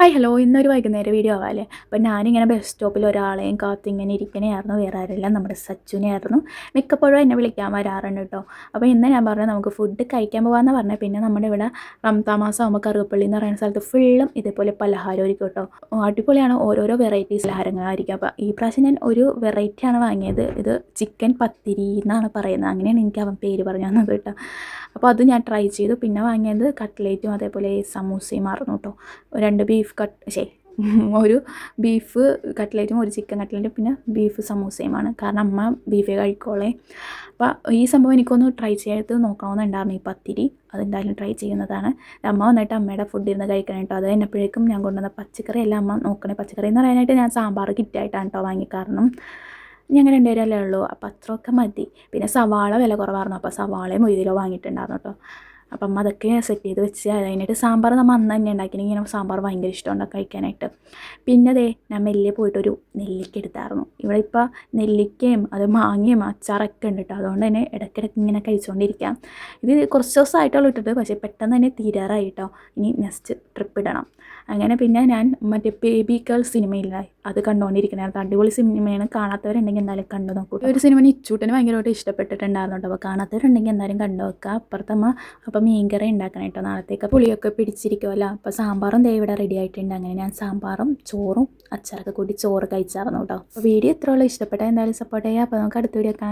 Hi hello ഇന്നൊരു വൈകുന്നേര video ആവാല്ലേ. അപ്പോൾ ഞാനിങ്ങനെ ബസ് സ്റ്റോപ്പിൽ ഒരാളെയും കാത്ത് ഇങ്ങനെ ഇരിക്കണയായിരുന്നു. വേറെ ആരുമില്ല, നമ്മുടെ സച്ചുനെയായിരുന്നു. മിക്കപ്പോഴും എന്നെ വിളിക്കാൻ വരാറുണ്ട് കേട്ടോ. അപ്പോൾ ഇന്ന് ഞാൻ പറഞ്ഞു നമുക്ക് ഫുഡ് കഴിക്കാൻ പോകാമെന്ന് പറഞ്ഞത്. പിന്നെ നമ്മുടെ ഇവിടെ റംസാൻ മാസം ആകുമ്പോൾ കറുകപ്പള്ളി എന്ന് പറയുന്ന സ്ഥലത്ത് ഫുള്ളും ഇതേപോലെ പലഹാരമായിരിക്കും കേട്ടോ. അടിപൊളിയാണ്, ഓരോരോ വെറൈറ്റീസ് പലഹാരങ്ങളായിരിക്കും. അപ്പോൾ ഈ പ്രാവശ്യം ഞാൻ ഒരു വെറൈറ്റിയാണ് വാങ്ങിയത്. ഇത് ചിക്കൻ പത്തിരി എന്നാണ് പറയുന്നത്, അങ്ങനെയാണ് എനിക്ക് അവൻ പേര് പറഞ്ഞു തന്നത് കേട്ടോ. അപ്പോൾ അത് ഞാൻ ട്രൈ ചെയ്തു. പിന്നെ വാങ്ങിയത് കട്ട്ലേറ്റും അതേപോലെ സമൂസയും ആയിരുന്നു കേട്ടോ. രണ്ട് ബീഫ് ഒരു ബീഫ് കട്ട്ലേറ്റും ഒരു ചിക്കൻ കട്ട്ലേറ്റും പിന്നെ ബീഫ് സമൂസയുമാണ്. കാരണം അമ്മ ബീഫേ കഴിക്കോളേ. അപ്പോൾ ഈ സംഭവം എനിക്കൊന്ന് ട്രൈ ചെയ്ത് നോക്കണമെന്നുണ്ടായിരുന്നു, ഈ പത്തിരി. അതെന്തായാലും ട്രൈ ചെയ്യുന്നതാണ്. അമ്മ വന്നിട്ട് അമ്മയുടെ ഫുഡ് ഇരുന്ന് കഴിക്കണം കേട്ടോ. അത് കഴിഞ്ഞപ്പോഴേക്കും ഞാൻ കൊണ്ടുവന്ന പച്ചക്കറി എല്ലാം അമ്മ നോക്കണേ. പച്ചക്കറി എന്ന് പറയാനായിട്ട് ഞാൻ സാമ്പാർ കിറ്റായിട്ടാണ് കേട്ടോ വാങ്ങി. കാരണം ഞങ്ങൾ രണ്ടുപേരല്ലേ ഉള്ളൂ, അപ്പോൾ അത്രയൊക്കെ മതി. പിന്നെ സവാള വില കുറവായിരുന്നു, അപ്പോൾ സവാളയും 1 കിലോ വാങ്ങിയിട്ടുണ്ടായിരുന്നു കേട്ടോ. അപ്പം അമ്മ അതൊക്കെ സെറ്റ് ചെയ്ത് വെച്ച് അതിനായിട്ട് സാമ്പാർ നമ്മൾ അന്ന് തന്നെ ഉണ്ടാക്കിയെങ്കിൽ ഇങ്ങനെ സാമ്പാർ ഭയങ്കര ഇഷ്ടമുണ്ട് കഴിക്കാനായിട്ട്. പിന്നെ അതേ ഞാൻ മെല്ലെ പോയിട്ടൊരു നെല്ലിക്ക എടുത്തായിരുന്നു. ഇവിടെ ഇപ്പോൾ നെല്ലിക്കയും അത് മാങ്ങയും അച്ചാറൊക്കെ ഉണ്ട് കേട്ടോ. അതുകൊണ്ട് തന്നെ ഇടയ്ക്കിടയ്ക്ക് ഇങ്ങനെ കഴിച്ചുകൊണ്ടിരിക്കാം. ഇത് കുറച്ച് ദിവസമായിട്ടുള്ളൂ ഇട്ടിട്ട്, പക്ഷേ പെട്ടെന്ന് തന്നെ തീരാറായി കേട്ടോ. ഇനി നെക്സ്റ്റ് ട്രിപ്പ് ഇടണം. അങ്ങനെ പിന്നെ ഞാൻ മറ്റേ ബേബി ഗേൾ സിനിമയില്ല, അത് കണ്ടുകൊണ്ടിരിക്കണായിരുന്നു. അടിപൊളി സിനിമയാണ്. കാണാത്തവരുണ്ടെങ്കിൽ എന്തായാലും കണ്ടു നോക്കൂ. ഒരു സിനിമ ഇച്ചൂട്ടന് ഭയങ്കരമായിട്ട് ഇഷ്ടപ്പെട്ടിട്ടുണ്ടായിരുന്നു കേട്ടോ. അപ്പോൾ കാണാത്തവരുണ്ടെങ്കിൽ എന്തായാലും കണ്ടു വെക്കുക. അപ്പുറത്തമ്മ അപ്പോൾ മീൻകറി ഉണ്ടാക്കണം കേട്ടോ. നാളത്തേക്ക് പുളിയൊക്കെ പിടിച്ചിരിക്കുമല്ലോ. അപ്പോൾ സാമ്പാറും ദേ ഇവിടെ റെഡി ആയിട്ടുണ്ട്. അങ്ങനെ ഞാൻ സാമ്പാറും ചോറും അച്ചാറൊക്കെ കൂടി ചോറ് കഴിച്ചായിരുന്നു കേട്ടോ. അപ്പോൾ വീഡിയോ ഇത്രയുള്ള ഇഷ്ടപ്പെട്ട എന്തായാലും സപ്പോർട്ട് ചെയ്യുക. അപ്പോൾ നമുക്ക് അടുത്ത വീഡിയോ കാണാം.